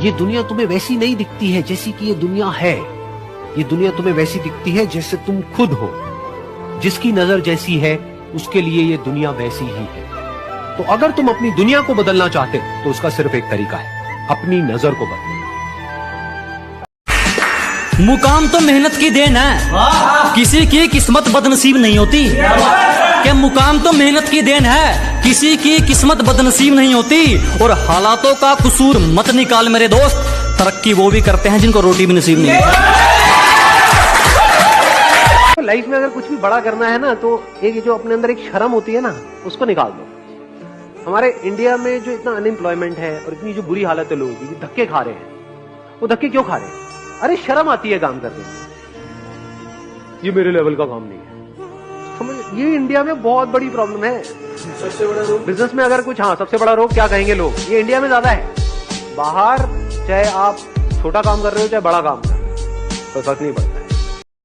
ये दुनिया तुम्हें वैसी नहीं दिखती है जैसी कि ये दुनिया है। ये दुनिया तुम्हें वैसी दिखती है जैसे तुम खुद हो। जिसकी नजर जैसी है उसके लिए ये दुनिया वैसी ही है। तो अगर तुम अपनी दुनिया को बदलना चाहते तो उसका सिर्फ एक तरीका है, अपनी नजर को बदलना। मुकाम तो मेहनत की देन है, किसी की किस्मत बदनसीब नहीं होती। क्या मुकाम तो मेहनत की देन है, किसी की किस्मत बदनसीब नहीं होती। और हालातों का कसूर मत निकाल मेरे दोस्त, तरक्की वो भी करते हैं जिनको रोटी भी नसीब नहीं है। लाइफ में अगर कुछ भी बड़ा करना है ना, तो एक जो अपने अंदर एक शर्म होती है ना, उसको निकाल दो। हमारे इंडिया में जो इतना अनएम्प्लॉयमेंट है और इतनी जो बुरी हालत है लोगों की, धक्के खा रहे हैं। वो धक्के क्यों खा रहे हैं? अरे शर्म आती है काम करने में, ये मेरे लेवल का काम नहीं है। समझ, ये इंडिया में बहुत बड़ी प्रॉब्लम है। सबसे बड़ा रोग बिजनेस में अगर कुछ, हाँ सबसे बड़ा रोग क्या कहेंगे लोग, ये इंडिया में ज्यादा है। बाहर चाहे आप छोटा काम कर रहे हो चाहे बड़ा काम कर रहे हो, तो फर्क नहीं पड़ता है।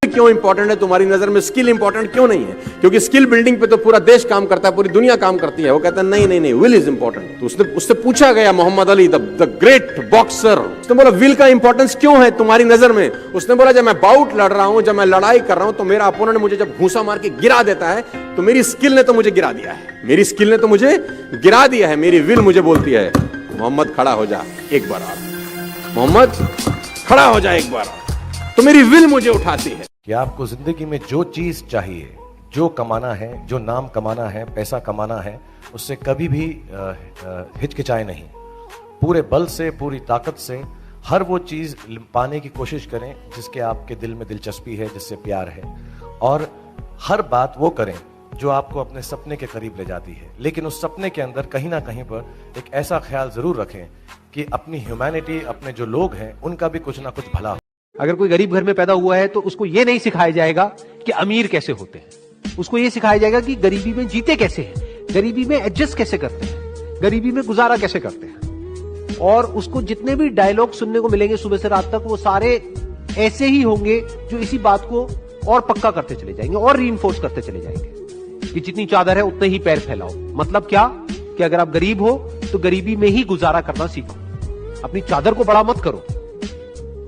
क्यों इंपॉर्टेंट है तुम्हारी नजर में? स्किल इंपॉर्टेंट क्यों नहीं है? क्योंकि स्किल बिल्डिंग पे तो पूरा देश काम करता है, पूरी दुनिया काम करती है। वो कहता है नहीं नहीं नहीं, विल इज इंपॉर्टेंट। तो उससे पूछा गया Muhammad Ali the great boxer, उसने बोला विल का इंपॉर्टेंस क्यों है तुम्हारी नजर में? उसने बोला जब मैं बाउट लड़ रहा हूं, जब मैं लड़ाई कर रहा हूं, तो मेरा अपोनेंट मुझे जब घूंसा मार के गिरा देता है, तो मेरी स्किल ने तो मुझे गिरा दिया है। मेरी स्किल ने तो मुझे गिरा दिया है। मेरी विल मुझे बोलती है मोहम्मद खड़ा हो जा एक बार और, मोहम्मद खड़ा हो जा एक बार और। तो मेरी विल मुझे उठाती है कि आपको जिंदगी में जो चीज चाहिए, जो कमाना है, जो नाम कमाना है, पैसा कमाना है, उससे कभी भी हिचकिचाए नहीं। पूरे बल से, पूरी ताकत से हर वो चीज पाने की कोशिश करें जिसके आपके दिल में दिलचस्पी है, जिससे प्यार है। और हर बात वो करें जो आपको अपने सपने के करीब ले जाती है। लेकिन उस सपने के अंदर कहीं ना कहीं पर एक ऐसा ख्याल जरूर रखें कि अपनी ह्यूमैनिटी, अपने जो लोग हैं, उनका भी कुछ ना कुछ भला हो। अगर कोई गरीब घर में पैदा हुआ है तो उसको ये नहीं सिखाया जाएगा कि अमीर कैसे होते हैं। उसको ये सिखाया जाएगा कि गरीबी में जीते कैसे हैं, गरीबी में एडजस्ट कैसे करते हैं, गरीबी में गुजारा कैसे करते हैं। और उसको जितने भी डायलॉग सुनने को मिलेंगे सुबह से रात तक, वो सारे ऐसे ही होंगे जो इसी बात को और पक्का करते चले जाएंगे और रीइंफोर्स करते चले जाएंगे कि जितनी चादर है उतने ही पैर फैलाओ। मतलब क्या कि अगर आप गरीब हो तो गरीबी में ही गुजारा करना सीखो, अपनी चादर को बड़ा मत करो,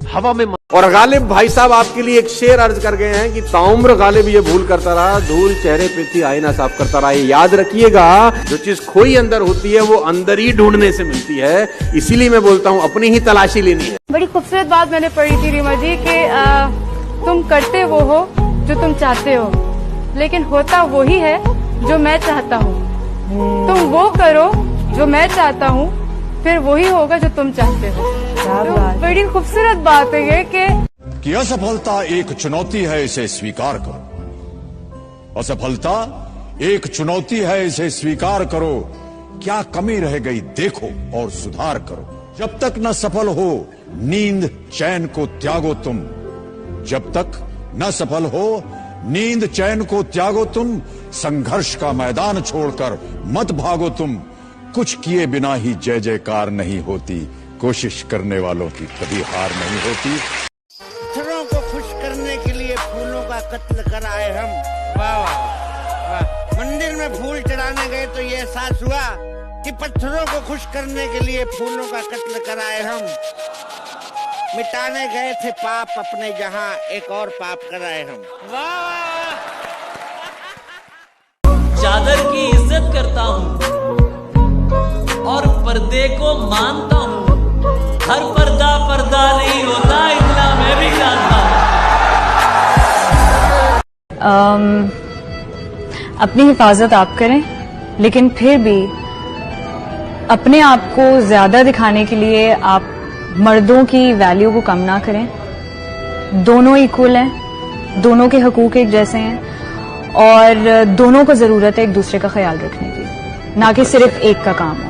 हवा में मत। और गालिब भाई साहब आपके लिए एक शेर अर्ज कर गए हैं कि ताउम्र गालिब ये भूल करता रहा, धूल चेहरे पे थी आईना साफ करता रहा। ये याद रखिएगा, जो चीज खोई अंदर होती है वो अंदर ही ढूंढने से मिलती है। इसीलिए मैं बोलता हूँ अपनी ही तलाशी लेनी है। बड़ी खूबसूरत बात मैंने पढ़ी थी रीमा जी कि तुम करते वो हो जो तुम चाहते हो, लेकिन होता वही है जो मैं चाहता हूँ। तुम वो करो जो मैं चाहता हूँ, फिर वही होगा जो तुम चाहते हो। तो बड़ी खूबसूरत बात है ये कि असफलता एक चुनौती है, इसे स्वीकार करो। असफलता एक चुनौती है, इसे स्वीकार करो। क्या कमी रह गई देखो और सुधार करो। जब तक न सफल हो नींद चैन को त्यागो तुम, जब तक न सफल हो नींद चैन को त्यागो तुम। संघर्ष का मैदान छोड़कर मत भागो तुम। कुछ किए बिना ही जय जयकार नहीं होती, कोशिश करने वालों की कभी हार नहीं होती। पत्थरों को खुश करने के लिए फूलों का कत्ल कराए हम। वाह वाह। मंदिर में फूल चढ़ाने गए तो ये एहसास हुआ कि पत्थरों को खुश करने के लिए फूलों का कत्ल कराए हम। मिटाने गए थे पाप अपने, जहां एक और पाप कराए हम। वाह। चादर की इज्जत करता हूँ और पर्दे को मानता हूँ। हर पर्दा पर्दा नहीं होता, इतना मैं भी जानता हूँ। अपनी हिफाजत आप करें, लेकिन फिर भी अपने आप को ज्यादा दिखाने के लिए आप मर्दों की वैल्यू को कम ना करें। दोनों इक्वल हैं, दोनों के हकूक एक जैसे हैं और दोनों को जरूरत है एक दूसरे का ख्याल रखने की, ना कि सिर्फ एक का काम हो।